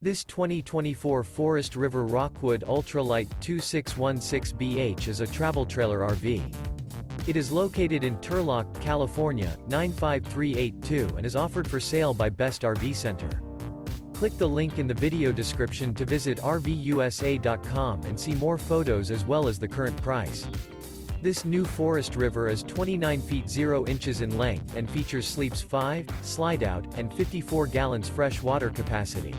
This 2024 Forest River Rockwood Ultralight 2616BH is a travel trailer RV. It is located in Turlock, California, 95382 and is offered for sale by Best RV Center. Click the link in the video description to visit RVUSA.com and see more photos as well as the current price. This new Forest River is 29 feet 0 inches in length and features sleeps 5, Slideout, and 54 gallons fresh water capacity.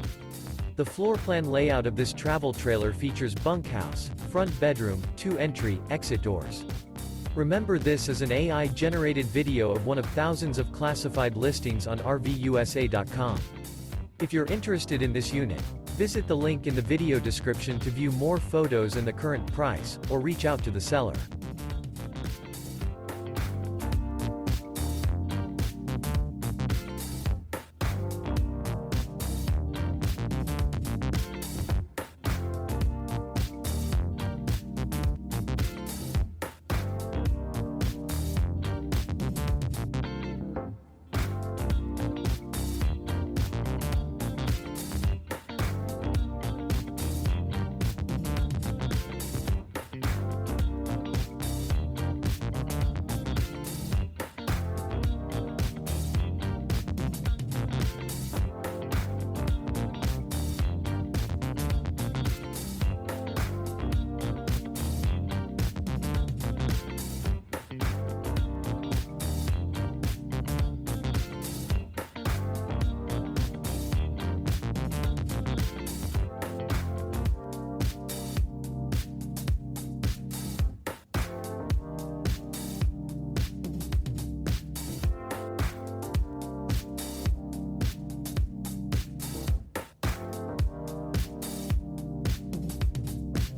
The floor plan layout of this travel trailer features bunkhouse, front bedroom, 2 entry, exit doors. Remember, this is an AI-generated video of one of thousands of classified listings on RVUSA.com. If you're interested in this unit, visit the link in the video description to view more photos and the current price, or reach out to the seller.